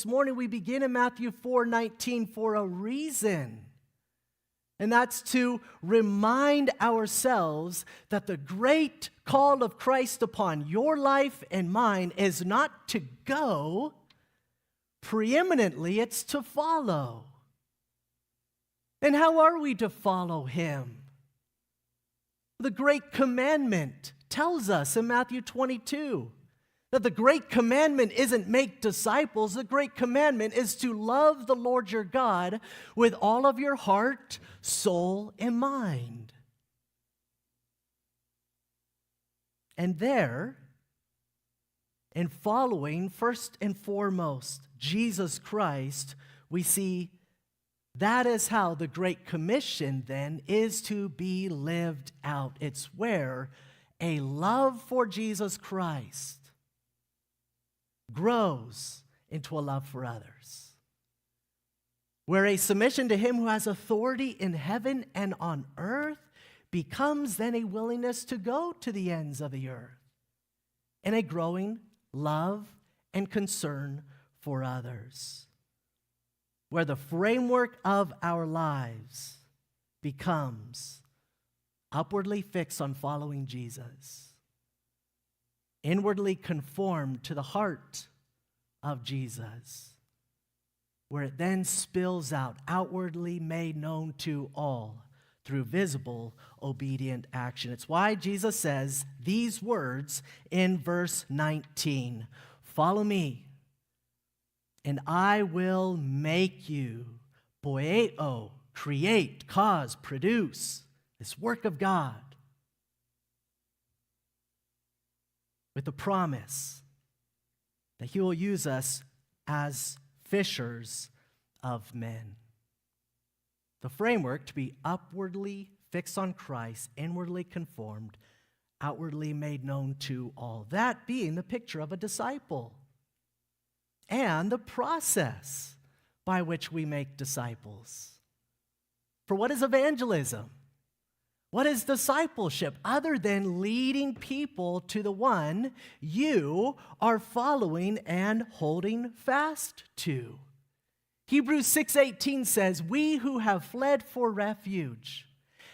this morning, we begin in Matthew 4:19 for a reason. And that's to remind ourselves that the great call of Christ upon your life and mine is not to go preeminently, it's to follow. And how are we to follow him? The great commandment tells us in Matthew 22 that the great commandment isn't make disciples. The great commandment is to love the Lord your God with all of your heart, soul, and mind. And there, in following first and foremost Jesus Christ, we see that is how the Great Commission then is to be lived out. It's where a love for Jesus Christ grows into a love for others. Where a submission to him who has authority in heaven and on earth becomes then a willingness to go to the ends of the earth and a growing love and concern for others. Where the framework of our lives becomes upwardly fixed on following Jesus, inwardly conformed to the heart of Jesus, where it then spills out, outwardly made known to all through visible, obedient action. It's why Jesus says these words in verse 19, "Follow me, and I will make you," poieo, create, cause, produce, this work of God, with the promise that he will use us as fishers of men. The framework to be upwardly fixed on Christ, inwardly conformed, outwardly made known to all. That being the picture of a disciple and the process by which we make disciples. For what is evangelism? What is discipleship other than leading people to the one you are following and holding fast to? Hebrews 6:18 says, "We who have fled for refuge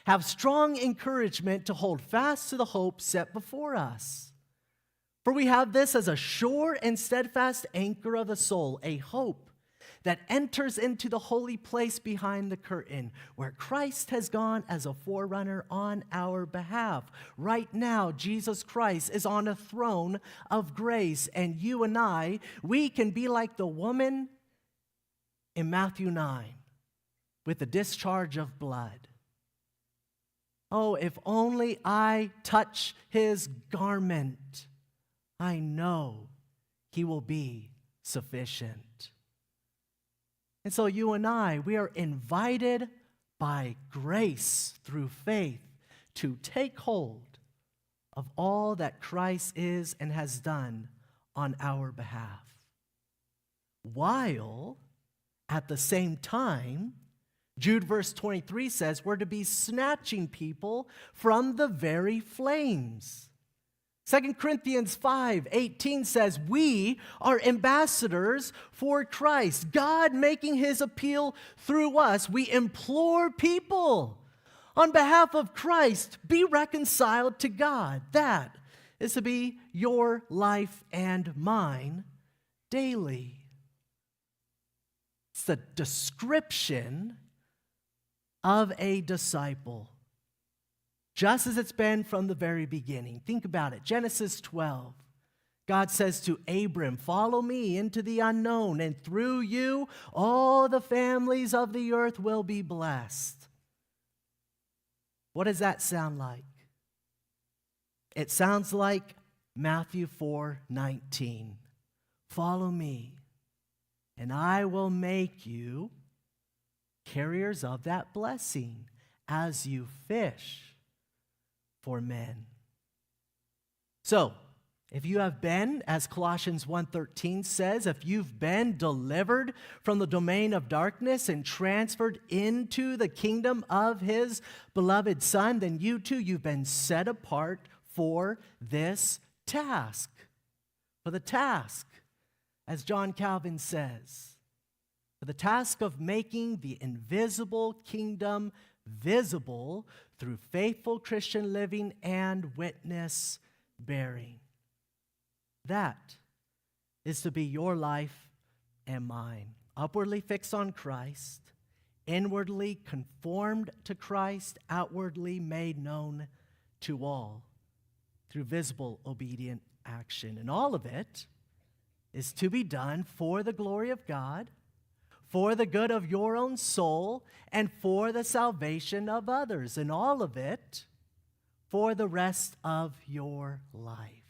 have strong encouragement to hold fast to the hope set before us. For we have this as a sure and steadfast anchor of the soul, a hope that enters into the holy place behind the curtain, where Christ has gone as a forerunner on our behalf." Right now, Jesus Christ is on a throne of grace, and you and I, we can be like the woman in Matthew 9 with the discharge of blood. Oh, if only I touch his garment, I know he will be sufficient. And so you and I, we are invited by grace through faith to take hold of all that Christ is and has done on our behalf, while at the same time, Jude verse 23 says we're to be snatching people from the very flames. 2 Corinthians 5:18 says we are ambassadors for Christ. God making his appeal through us. We implore people on behalf of Christ, be reconciled to God. That is to be your life and mine daily. It's the description of a disciple, just as it's been from the very beginning. Think about it. Genesis 12. God says to Abram, "Follow me into the unknown, and through you all the families of the earth will be blessed." What does that sound like? It sounds like Matthew 4:19. "Follow me, and I will make you carriers of that blessing as you fish for men." So, if you have been, as Colossians 1:13 says, if you've been delivered from the domain of darkness and transferred into the kingdom of his beloved Son, then you too, you've been set apart for this task, for the task As John Calvin says, for the task of making the invisible kingdom visible through faithful Christian living and witness bearing. That is to be your life and mine. Upwardly fixed on Christ, inwardly conformed to Christ, outwardly made known to all through visible obedient action. And all of it is to be done for the glory of God, for the good of your own soul, and for the salvation of others. And all of it for the rest of your life.